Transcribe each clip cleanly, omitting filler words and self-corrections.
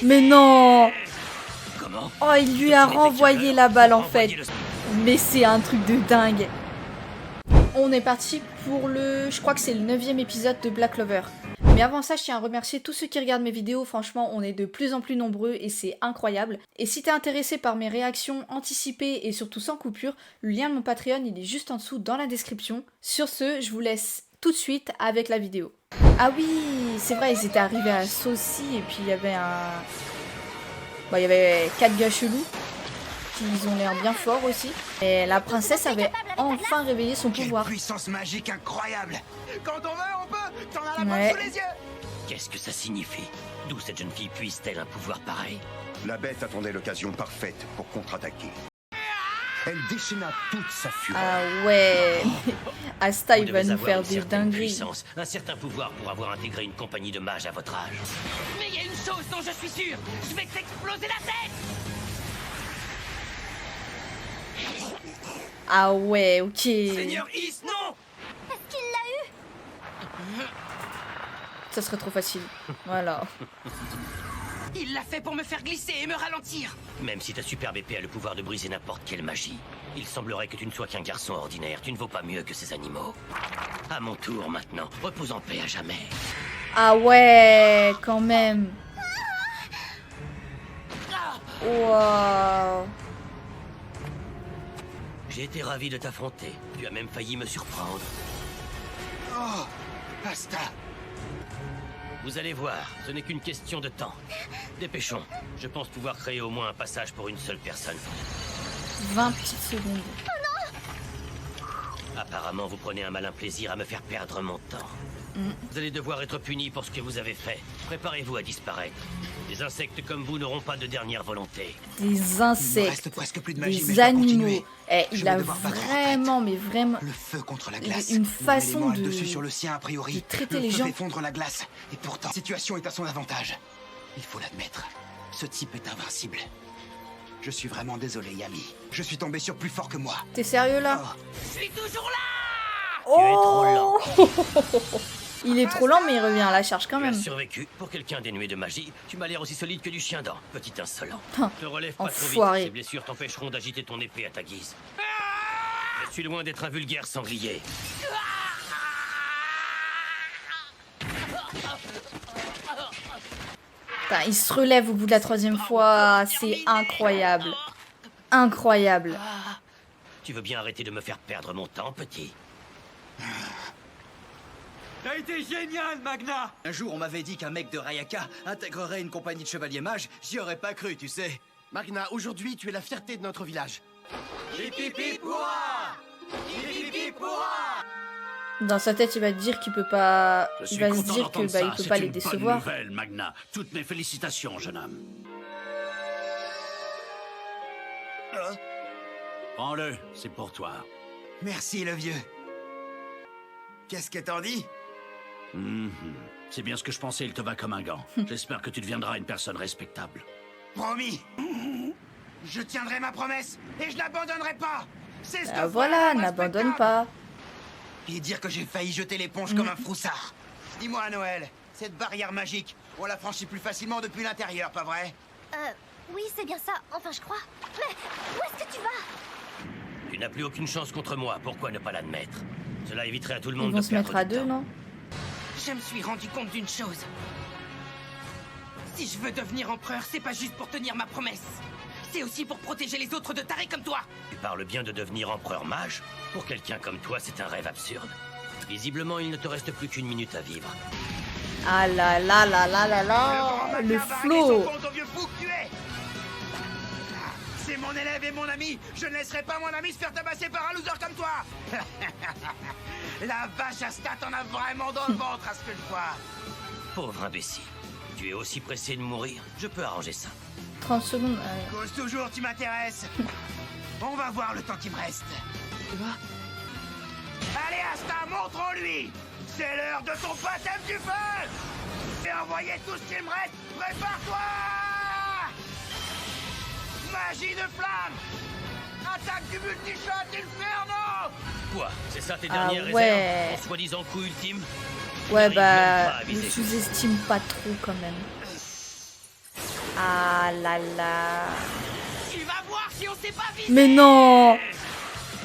Mais non! Comment? Oh, il lui a renvoyé la balle en fait. Mais c'est un truc de dingue. On est parti pour je crois que c'est le 9e épisode de Black Clover. Mais avant ça, je tiens à remercier tous ceux qui regardent mes vidéos. Franchement, on est de plus en plus nombreux et c'est incroyable. Et si t'es intéressé par mes réactions anticipées et surtout sans coupure, le lien de mon Patreon, il est juste en dessous dans la description. Sur ce, je vous laisse tout de suite avec la vidéo. Ah oui, c'est vrai, ils étaient arrivés à Saucy et puis il y avait il y avait 4 gars chelous. Ils ont l'air bien forts aussi. Et la princesse avait enfin réveillé son pouvoir. Quelle puissance magique incroyable! Quand on veut, on peut! T'en as la Ouais. preuve sous les yeux! Qu'est-ce que ça signifie? D'où cette jeune fille puisse-t-elle un pouvoir pareil? La bête attendait l'occasion parfaite pour contre-attaquer. Elle déchaîna toute sa fureur. Ah ouais. Asta, Vous il va devez nous avoir faire une des certaine dingueries. puissance, un certain pouvoir pour avoir intégré une compagnie de mages à votre âge. Mais il y a une chose dont je suis sûr, je vais t'exploser la tête. Ah ouais, ok. Seigneur Is, non! Ça serait trop facile. Voilà. Il l'a fait pour me faire glisser et me ralentir. Même si ta superbe épée a le pouvoir de briser n'importe quelle magie, il semblerait que tu ne sois qu'un garçon ordinaire. Tu ne vaux pas mieux que ces animaux. À mon tour maintenant, repose en paix à jamais. Ah ouais, quand même. Wow. J'ai été ravi de t'affronter. Tu as même failli me surprendre. Oh! Asta! Vous allez voir, ce n'est qu'une question de temps. Dépêchons. Je pense pouvoir créer au moins un passage pour une seule personne. 20 petites secondes. Apparemment, vous prenez un malin plaisir à me faire perdre mon temps. Vous allez devoir être punis pour ce que vous avez fait. Préparez-vous à disparaître. Des insectes comme vous n'auront pas de dernière volonté. Des Il me insectes. reste presque plus de magie, mais Des je dois animaux. continuer. Eh, Je il vais a devoir battre vraiment, mais vraiment. Le feu contre la glace. Une Mon façon élément a le de- dessus sur le sien a priori. de traiter le les feu gens. fait fondre la glace. Et pourtant, la situation est à son avantage. Il faut l'admettre. Ce type est invincible. Je suis vraiment désolé, Yami. Je suis tombé sur plus fort que moi. T'es sérieux là? Oh. Je suis toujours là. Tu es trop lent. Il est trop lent, mais il revient à la charge quand Tu as même. survécu. Pour quelqu'un dénué de magie, tu m'as l'air aussi solide que du chien dent. Petit insolent. Hein, Te relève pas trop vite. enfoiré. Ces blessures t'empêcheront d'agiter ton épée à ta guise. Je suis loin d'être un vulgaire sanglier. Putain, il se relève au bout de la 3e fois. C'est incroyable. Incroyable. Tu veux bien arrêter de me faire perdre mon temps, petit? T'as été génial, Magna! Un jour, on m'avait dit qu'un mec de Rayaka intégrerait une compagnie de chevaliers mages. J'y aurais pas cru, tu sais. Magna, aujourd'hui, tu es la fierté de notre village. Dans sa tête, il va dire qu'il peut pas. Je Il suis va se content dire que d'entendre bah, il ça. peut C'est pas les une bonne décevoir. nouvelle, Magna. Toutes mes félicitations, jeune homme. Prends-le, c'est pour toi. Merci, le vieux. Qu'est-ce que t'en dis? Mhm. C'est bien ce que je pensais, il te va comme un gant. J'espère que tu deviendras une personne respectable. Promis. Je tiendrai ma promesse et je n'abandonnerai pas. C'est ce que Ah voilà, faut, n'abandonne respectable. pas. Et dire que j'ai failli jeter l'éponge comme un froussard. Dis-moi, Noël, cette barrière magique, on la franchit plus facilement depuis l'intérieur, pas vrai? Oui, c'est bien ça. Enfin, je crois. Mais où est-ce que tu vas? Tu n'as plus aucune chance contre moi. Pourquoi ne pas l'admettre? Cela éviterait à tout le monde Ils vont de se perdre mettre à du deux, temps. non? Je me suis rendu compte d'une chose. Si je veux devenir empereur, c'est pas juste pour tenir ma promesse. C'est aussi pour protéger les autres de tarés comme toi. Tu parles bien de devenir empereur mage? Pour quelqu'un comme toi, c'est un rêve absurde. Visiblement, il ne te reste plus qu'une minute à vivre. Ah là là là là là là. Le flow. Au vieux fou que tu es. C'est mon élève et mon ami. Je ne laisserai pas mon ami se faire tabasser par un loser comme toi. La vache à stat en a vraiment dans le ventre à ce que je vois. Pauvre imbécile. Tu es aussi pressé de mourir? Je peux arranger ça. 30 secondes. Cause toujours, tu m'intéresses. On va voir le temps qui me reste. Allez, Asta, montrons-lui. C'est l'heure de ton baptême du feu. J'ai envoyé tout ce qu'il me reste. Prépare-toi. Magie de flamme. Attaque du multishot Inferno. Quoi? C'est ça tes Ah dernières ouais. réserves? Ton soi-disant coup ultime? Ouais, J'arrive même pas bah, à ne viser. sous-estime pas trop quand même. Ah là là. Tu vas voir si on s'est pas visé. Mais non.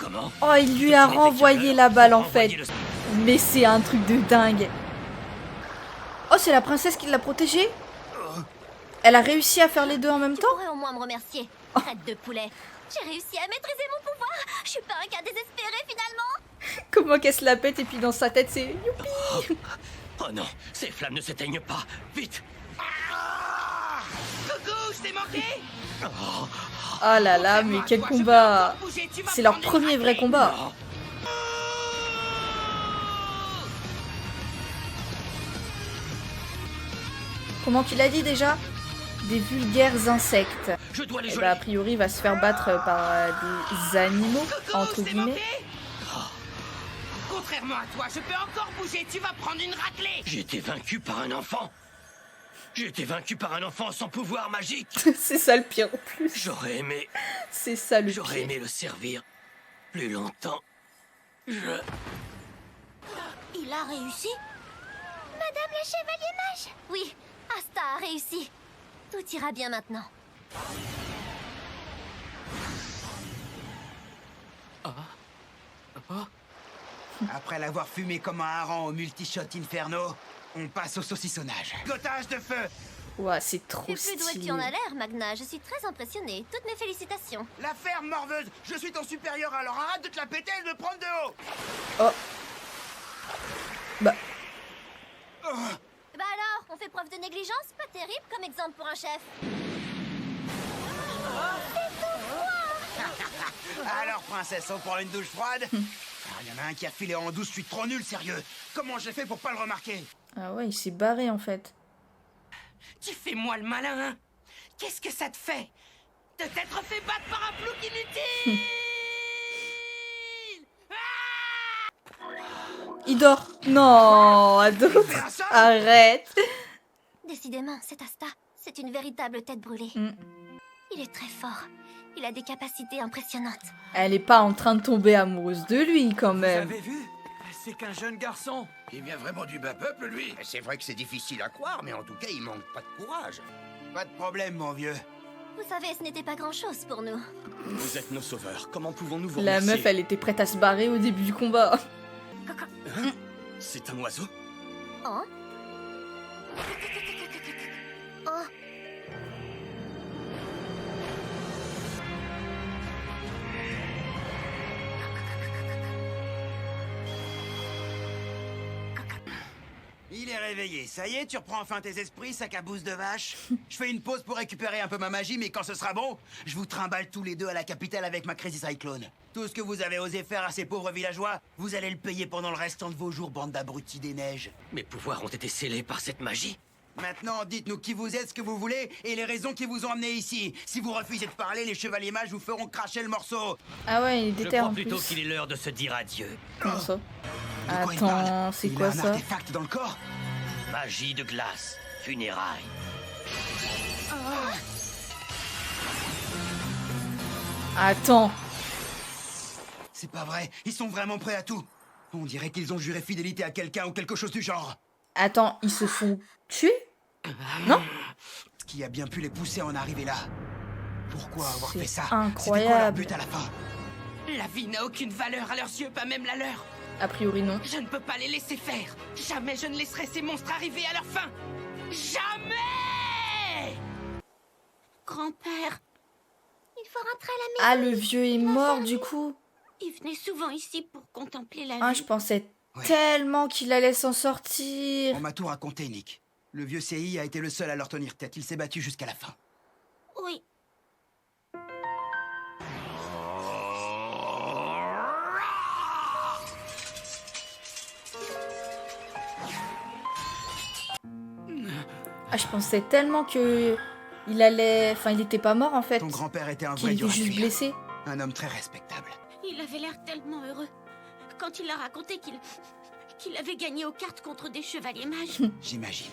Comment? Oh, il lui Ce a qui n'était renvoyé qu'un la leurre balle pour en fait. renvoyer le- Mais c'est un truc de dingue. Oh, c'est la princesse qui l'a protégée? Elle a réussi à faire les deux en même Tu temps? pourrais au moins me remercier, traite de poulet. J'ai réussi à maîtriser mon pouvoir. Je suis pas un cas désespéré finalement. Comment qu'elle se la pète et puis dans sa tête c'est youpi. Oh non, ces flammes ne s'éteignent pas. Vite! Coucou, je t'ai manqué. Oh, Oh là là, mais quel combat. C'est leur premier vrai combat. non. Comment qu'il a dit déjà? Des vulgaires insectes. Je dois les Et geler. bah a priori il va se faire battre par des animaux, Coucou, entre je t'ai guillemets. manqué. Contrairement à toi, je peux encore bouger. Tu vas prendre une raclée. J'ai été vaincu par un enfant. J'ai été vaincu par un enfant sans pouvoir magique. C'est ça le pire en plus. J'aurais aimé C'est ça le J'aurais pire. aimé le servir plus longtemps. Je... Il a réussi? Madame le chevalier mage? Oui, Asta a réussi. Tout ira bien maintenant. Après l'avoir fumé comme un hareng au multishot inferno, on passe au saucissonnage. Gotage de feu. Ouah, c'est trop Tu es plus doué que stylé. tu en as l'air, Magna. Je suis très impressionnée. Toutes mes félicitations. La ferme morveuse, je suis ton supérieur, alors arrête de te la péter et de me prendre de haut. Oh. Bah, Bah alors, on fait preuve de négligence? Pas terrible comme exemple pour un chef. Alors, princesse, on prend une douche froide. Il y en a un qui a filé en douce, je suis trop nul, sérieux. Comment j'ai fait pour pas le remarquer? ah ouais, il s'est barré en fait. Tu fais moi le malin, hein? Qu'est-ce que ça te fait de t'être fait battre par un plouc inutile? Il dort. Non, ado. Arrête. Décidément, c'est Asta. C'est une véritable tête brûlée. Mm. Il est très fort. Il a des capacités impressionnantes. Elle est pas en train de tomber amoureuse de lui quand même. vu? C'est qu'un jeune garçon. Il vient vraiment du bas peuple, lui. C'est vrai que c'est difficile à croire, mais en tout cas, il manque pas de courage. Pas de problème, mon vieux. Vous savez, ce n'était pas grand-chose pour nous. Vous êtes nos sauveurs. Comment pouvons-nous vous La remercier? meuf, elle était prête à se barrer au début du combat. C'est un oiseau? Oh. Oh. Il est réveillé, ça y est, tu reprends enfin tes esprits, sac à bouse de vache. Je fais une pause pour récupérer un peu ma magie, mais quand ce sera bon, je vous trimballe tous les deux à la capitale avec ma Crazy Cyclone. Tout ce que vous avez osé faire à ces pauvres villageois, vous allez le payer pendant le restant de vos jours, bande d'abrutis des neiges. Mes pouvoirs ont été scellés par cette magie. Maintenant, dites-nous qui vous êtes, ce que vous voulez, et les raisons qui vous ont amené ici. Si vous refusez de parler, les chevaliers mages vous feront cracher le morceau. Ah ouais, il est Je déter crois en plutôt plus. qu'il est l'heure de se dire adieu. Comment ça? De quoi il Attends, parle? c'est Il quoi a un ça? artefact dans le corps? Magie de glace, funérailles. Attends. C'est pas vrai, ils sont vraiment prêts à tout. On dirait qu'ils ont juré fidélité à quelqu'un ou quelque chose du genre. Attends, ils se font tuer? Non? Ce qui a bien pu les pousser à en arriver là. Pourquoi avoir C'est fait ça? incroyable. C'était quoi leur but à la fin? La vie n'a aucune valeur à leurs yeux, pas même la leur. A priori non. Je ne peux pas les laisser faire. Jamais je ne laisserai ces monstres arriver à leur fin. Jamais! Grand-père, il faut rentrer à la maison. Ah, le vieux est mort du coup. Il venait souvent ici pour contempler la Ah, vie. je pensais Ouais. tellement qu'il allait s'en sortir. On m'a tout raconté, Nick. Le vieux CI a été le seul à leur tenir tête. Il s'est battu jusqu'à la fin. Oui. Ah, je pensais tellement que il allait... Enfin, il était pas mort en fait. Ton grand-père était un Qu'il vrai était dur à juste cuire. blessé. Un homme très respectable. Il avait l'air tellement heureux quand il a raconté qu'il avait gagné aux cartes contre des chevaliers mages. J'imagine.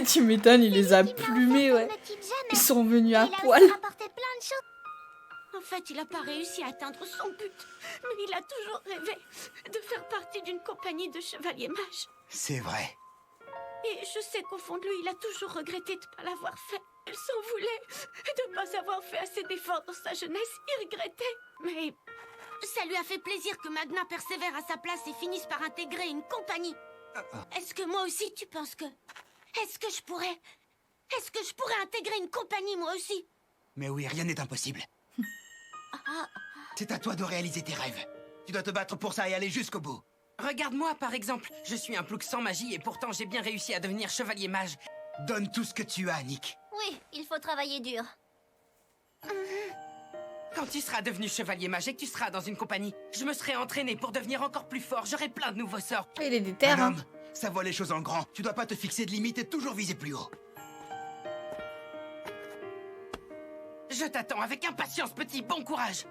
Tu m'étonnes, il les a Effectivement, plumés, en fait, ouais. on ne quitte jamais. Ils sont venus à Il a poil. aussi rapporté plein de choses. En fait, il n'a pas réussi à atteindre son but, mais il a toujours rêvé de faire partie d'une compagnie de chevaliers mages. C'est vrai. Et je sais qu'au fond de lui, il a toujours regretté de ne pas l'avoir fait. Il s'en voulait de ne pas avoir fait assez d'efforts dans sa jeunesse. Il regrettait. Mais ça lui a fait plaisir que Magna persévère à sa place et finisse par intégrer une compagnie. Est-ce que moi aussi, tu penses que... Est-ce que je pourrais intégrer une compagnie, moi aussi? Mais oui, rien n'est impossible. C'est à toi de réaliser tes rêves. Tu dois te battre pour ça et aller jusqu'au bout. Regarde-moi, par exemple. Je suis un plouc sans magie et pourtant j'ai bien réussi à devenir chevalier mage. Donne tout ce que tu as, Nick. Oui, il faut travailler dur. Quand tu seras devenu chevalier mage et que tu seras dans une compagnie, je me serai entraîné pour devenir encore plus fort. J'aurai plein de nouveaux sorts. Il est déter, hein. homme, ça voit les choses en grand. Tu dois pas te fixer de limites et toujours viser plus haut. Je t'attends avec impatience, petit. Bon courage.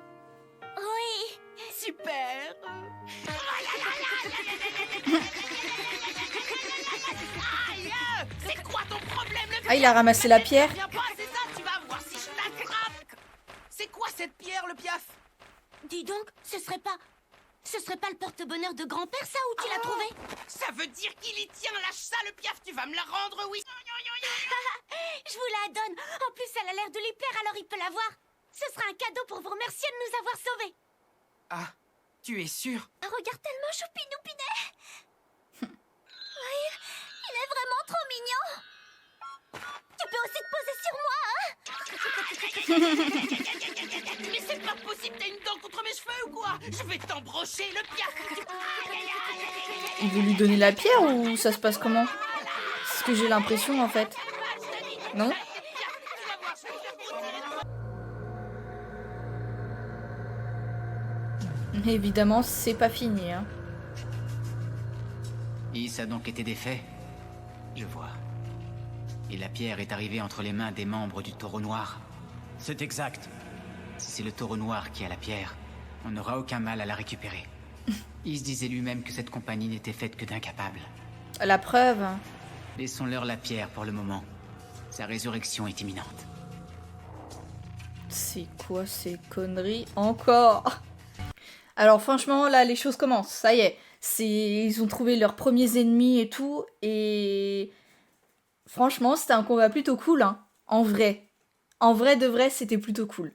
Oui. Super. Aïe, c'est quoi ton problème? Ah, il a ramassé la pierre. Viens pas, c'est ça, tu vas voir si je t'attrape. C'est quoi cette pierre, le piaf? Dis donc, ce serait pas le porte-bonheur de grand-père, ça, où tu l'as trouvé? Ça veut dire qu'il y tient. Lâche ça, le piaf, tu vas me la rendre, oui. Je vous la donne. En plus, elle a l'air de lui plaire, alors il peut l'avoir. Ce sera un cadeau pour vous remercier de nous avoir sauvés. Ah, tu es sûr? Regarde tellement Choupinoupinet. Oui, il est vraiment trop mignon. Tu peux aussi te poser sur moi, hein? Mais c'est pas possible, t'as une dent contre mes cheveux ou quoi? Je vais t'embrocher, le piaf. Il veut lui donner la pierre ou ça se passe comment? C'est ce que j'ai l'impression en fait. Non? Évidemment, c'est pas fini, hein. Is a donc été défait? Je vois. Et la pierre est arrivée entre les mains des membres du Taureau Noir. C'est exact. Si c'est le Taureau Noir qui a la pierre, on n'aura aucun mal à la récupérer. Is disait lui-même que cette compagnie n'était faite que d'incapables. La preuve. Laissons-leur la pierre pour le moment. Sa résurrection est imminente. C'est quoi ces conneries encore? Alors franchement, là, les choses commencent. Ça y est. Ils ont trouvé leurs premiers ennemis et tout. Et franchement, c'était un combat plutôt cool, hein. En vrai. En vrai de vrai, c'était plutôt cool.